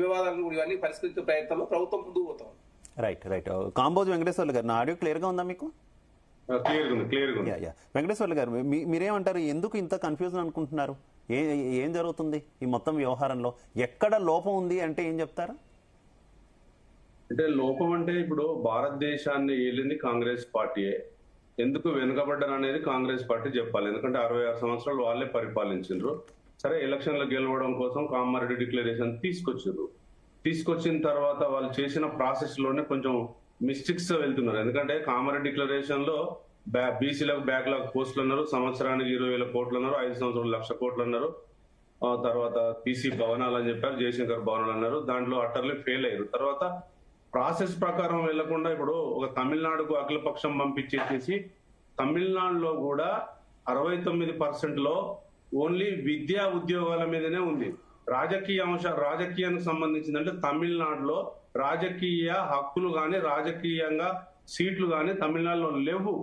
వివాదాలను కూడా ఇవన్నీ పరిష్కరించే ప్రయత్నంలో ప్రభుత్వం ముందుకు పోతాం. రైట్ రైట్ కాంబోజ్ వెంకటేశ్వర్లు గారు, నా ఆడియో క్లియర్గా ఉందా మీకు? వెంకటేశ్వర్లు గారు, మీరేమంటారు? ఎందుకు ఇంత కన్ఫ్యూజన్ అనుకుంటున్నారు? ఏం జరుగుతుంది ఈ మొత్తం వ్యవహారంలో? ఎక్కడ లోపం ఉంది అంటే ఏం చెప్తారా? అంటే లోపం అంటే ఇప్పుడు భారతదేశాన్ని ఏలింది కాంగ్రెస్ పార్టీయే. ఎందుకు వెనుకబడ్డారు అనేది కాంగ్రెస్ పార్టీ చెప్పాలి. ఎందుకంటే 66 సంవత్సరాలు వాళ్ళే పరిపాలించారు. సరే, ఎలక్షన్లో గెలవడం కోసం కామారెడ్డి డిక్లరేషన్ తీసుకొచ్చిన తర్వాత వాళ్ళు చేసిన ప్రాసెస్ లోనే కొంచెం మిస్టేక్స్ వెళ్తున్నారు. ఎందుకంటే కామారెడ్డి డిక్లరేషన్ లో బీసీలకు బ్యాక్లాగ్ పోస్టులు అన్నారు, సంవత్సరానికి 20,000 కోట్లు అన్నారు, 5 సంవత్సరాలు 1,00,000 కోట్లు అన్నారు. తర్వాత బీసీ భవనాలు అని చెప్పారు, జయశంకర్ భవనాలు అన్నారు. దాంట్లో అటర్లీ ఫెయిల్ అయ్యారు. తర్వాత ప్రాసెస్ ప్రకారం వెళ్లకుండా ఇప్పుడు ఒక తమిళనాడుకు అఖిలపక్షం పంపించేసేసి తమిళనాడులో కూడా 69% లో ఓన్లీ విద్యా ఉద్యోగాల మీదనే ఉంది. రాజకీయానికి సంబంధించిందంటే తమిళనాడులో రాజకీయ హక్కులు గాని రాజకీయంగా సీట్లు గాని తమిళనాడులో లేవు.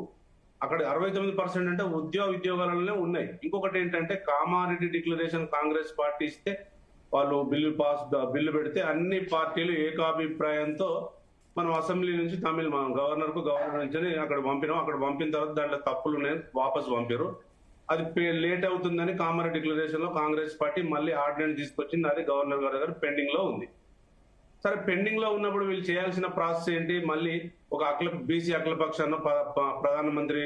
అక్కడ 69% అంటే ఉద్యోగాలనే ఉన్నాయి. ఇంకొకటి ఏంటంటే కామారెడ్డి డిక్లరేషన్ కాంగ్రెస్ పార్టీ ఇస్తే వాళ్ళు బిల్లు పెడితే అన్ని పార్టీలు ఏకాభిప్రాయంతో మనం అసెంబ్లీ నుంచి గవర్నర్ నుంచి అక్కడ పంపిన తర్వాత దాంట్లో తప్పులు ఉన్నాయి, వాపసు పంపారు. అది లేట్ అవుతుందని కామారెడ్డి డిక్లరేషన్ లో కాంగ్రెస్ పార్టీ మళ్ళీ ఆర్డినెన్స్ తీసుకొచ్చింది. అది గవర్నర్ గారి దగ్గర పెండింగ్ లో ఉంది. సరే, పెండింగ్ లో ఉన్నప్పుడు వీళ్ళు చేయాల్సిన ప్రాసెస్ ఏంటి? మళ్ళీ ఒక బీసీ అఖిలపక్షాన్ని ప్రధానమంత్రి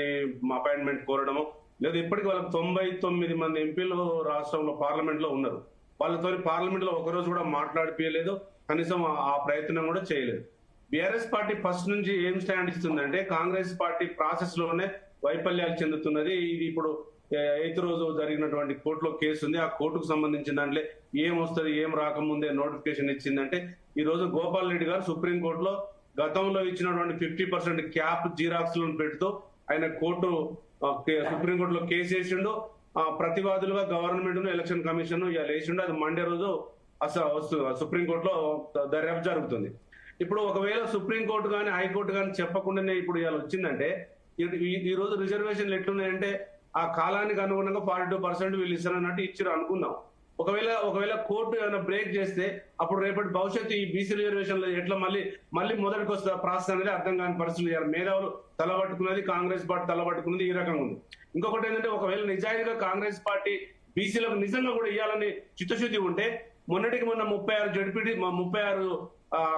అపాయింట్మెంట్ కోరడము, లేదా ఇప్పటికి వాళ్ళకి 99 మంది ఎంపీలు రాష్ట్రంలో పార్లమెంట్ లో ఉన్నారు. వాళ్ళతో పార్లమెంట్ లో ఒకరోజు కూడా మాట్లాడిపోయలేదు, కనీసం ఆ ప్రయత్నం కూడా చేయలేదు. బీఆర్ఎస్ పార్టీ ఫస్ట్ నుంచి ఏం స్టాండ్ ఇస్తుందంటే కాంగ్రెస్ పార్టీ ప్రాసెస్ లోనే వైఫల్యాలు చెందుతున్నది. ఇది ఇప్పుడు 8వ రోజు జరిగినటువంటి కోర్టులో కేసు ఉంది. ఆ కోర్టుకు సంబంధించిన దాంట్లో ఏం వస్తుంది, ఏం రాకముందే నోటిఫికేషన్ ఇచ్చిందంటే ఈ రోజు గోపాల్ రెడ్డి గారు సుప్రీంకోర్టులో గతంలో ఇచ్చినటువంటి 50% క్యాప్ జిరాక్స్ లను పెడుతూ ఆయన సుప్రీంకోర్టులో కేసు వేసిండు. ప్రతివాదులుగా గవర్నమెంట్ ఎలక్షన్ కమిషన్ వేసిండు. అది మండే రోజు సుప్రీంకోర్టులో దర్యాప్తు జరుగుతుంది. ఇప్పుడు ఒకవేళ సుప్రీంకోర్టు కానీ హైకోర్టు కానీ చెప్పకుండానే ఇప్పుడు ఇవాళ వచ్చిందంటే ఈ రోజు రిజర్వేషన్లు ఎట్లున్నాయంటే ఆ కాలానికి అనుగుణంగా 42% వీళ్ళు ఇస్తారన్నట్టు ఇచ్చారు అనుకుందాం. ఒకవేళ కోర్టు ఏమైనా బ్రేక్ చేస్తే అప్పుడు రేపటి భవిష్యత్తు ఈ బీసీ రిజర్వేషన్లు ఎట్లా మళ్ళీ మొదటికి వస్తే ప్రాసెస్ అనేది అర్థం కాని పరిస్థితులు. మేధావులు తలబట్టుకున్నది, కాంగ్రెస్ పార్టీ తలబట్టుకున్నది ఈ రకంగా ఉంది. ఇంకొకటి ఏంటంటే ఒకవేళ నిజాయితీగా కాంగ్రెస్ పార్టీ బీసీలకు నిజంగా కూడా ఇవ్వాలని చిత్తశుద్ధి ఉంటే మొన్న 36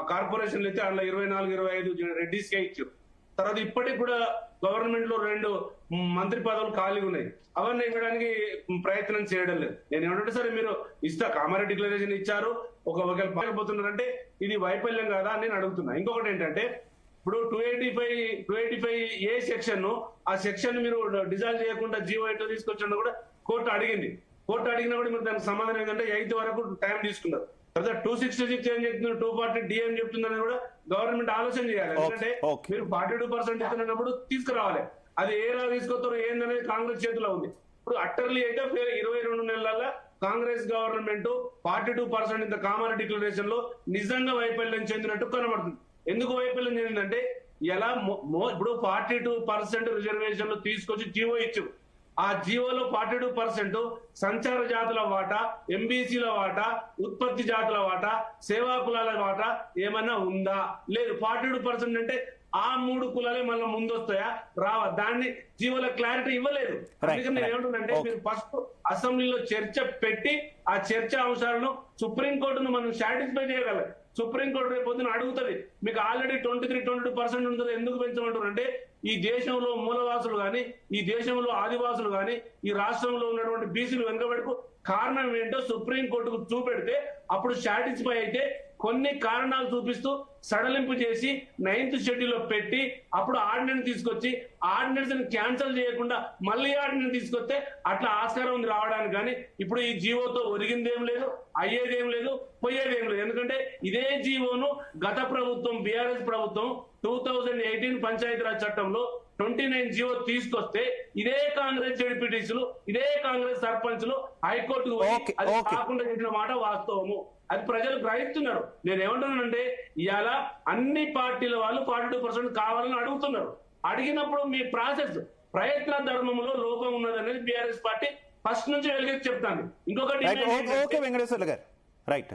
కార్పొరేషన్లు అయితే అందులో 24-25 రెడ్డిస్కే ఇచ్చారు. తర్వాత ఇప్పటికి కూడా గవర్నమెంట్ లో 2 మంత్రి పదవులు ఖాళీ ఉన్నాయి. అవన్నీ ఇవ్వడానికి ప్రయత్నం చేయడం లేదు. నేను ఏమంటే సరే మీరు కామారెడ్డి డిక్లరేషన్ ఇచ్చారు, ఒకవేళ పాల్గొతున్నారంటే ఇది వైఫల్యం కాదా అని నేను అడుగుతున్నా. ఇంకొకటి ఏంటంటే ఇప్పుడు 285A సెక్షన్ ఆ సెక్షన్ మీరు డిజాల్వ్ చేయకుండా జీవో 8 తీసుకొచ్చిన కూడా కోర్టు అడిగింది. కోర్టు అడిగినా కూడా మీరు దానికి సమాధానం ఏంటంటే 8 వరకు టైం తీసుకున్నారు. తర్వాత 266 ఏం చెప్తున్నారు, 240D ఏం చెప్తుందని కూడా గవర్నమెంట్ ఆలోచన చేయాలి. ఎందుకంటే మీరు 42% ఇస్తున్నప్పుడు తీసుకురావాలి. అది ఏలా తీసుకొస్తారో ఏందనేది కాంగ్రెస్ చేతిలో ఉంది. ఇప్పుడు అట్టర్లీ అయితే 22 నెలల కాంగ్రెస్ గవర్నమెంట్ 42% ఇంత కామారెడ్డి డిక్లరేషన్ లో నిజంగా వైఫల్యం చెందినట్టు కనబడుతుంది. ఎందుకు వైఫల్యం చెందిందంటే ఎలా ఇప్పుడు 42% రిజర్వేషన్లు తీసుకొచ్చి జీవో ఇచ్చు. ఆ జీవోలో 42% సంచార జాతుల వాటా, ఎంబీసీల వాటా, ఉత్పత్తి జాతుల వాటా, సేవా కులాల వాటా ఏమన్నా ఉందా? లేదు. 42% అంటే ఆ 3 కులాలే మళ్ళీ ముందు వస్తాయా రావా? దాన్ని జీవోల క్లారిటీ ఇవ్వలేదు. అందుకని నేను ఏమంటున్నానంటే మీరు ఫస్ట్ అసెంబ్లీలో చర్చ పెట్టి ఆ చర్చ అంశాలను సుప్రీంకోర్టును మనం సాటిస్ఫై చేయగలం. సుప్రీంకోర్టు రేపు పొద్దున అడుగుతుంది, మీకు ఆల్రెడీ 23-22% ఉంటుంది, ఎందుకు పెంచమంటారు అంటే ఈ దేశంలో మూలవాసులు గాని, ఈ దేశంలో ఆదివాసులు గాని, ఈ రాష్ట్రంలో ఉన్నటువంటి బీసీలు వెనుకబడుకు కారణం ఏంటో సుప్రీంకోర్టుకు చూపెడితే అప్పుడు సాటిస్ఫై అయితే కొన్ని కారణాలు చూపిస్తూ సడలింపు చేసి 9th షెడ్యూల్ లో పెట్టి అప్పుడు ఆర్డినెన్స్ తీసుకొచ్చి ఆర్డినెన్స్ ని క్యాన్సిల్ చేయకుండా మళ్ళీ ఆర్డినెన్స్ తీసుకొస్తే అట్లా ఆస్కారం ఉంది రావడానికి. కానీ ఇప్పుడు ఈ జీవోతో ఒరిగిందేం లేదు, అయ్యేదేం లేదు, పోయేదేం లేదు. ఎందుకంటే ఇదే జీవోను గత ప్రభుత్వం బీఆర్ఎస్ ప్రభుత్వం 2018 పంచాయతీరాజ్ చట్టంలో 29 జీవో తీసుకొస్తే ఇదే కాంగ్రెస్ జడ్పీటీసీలు, ఇదే కాంగ్రెస్ సర్పంచ్లు హైకోర్టుకు అది కాకుండా చేసిన మాట వాస్తవము. అది ప్రజలు గ్రహిస్తున్నారు. నేను ఏమంటున్నానంటే ఇవాళ అన్ని పార్టీల వాళ్ళు 42% కావాలని అడుగుతున్నారు. అడిగినప్పుడు మీ ప్రయత్న ధర్మంలో లోపం ఉన్నదనేది బీఆర్ఎస్ పార్టీ ఫస్ట్ నుంచి వెలిగెత్తి చెప్తాను. ఇంకొకటి వెంకటేశ్వర్లు గారు, రైట్.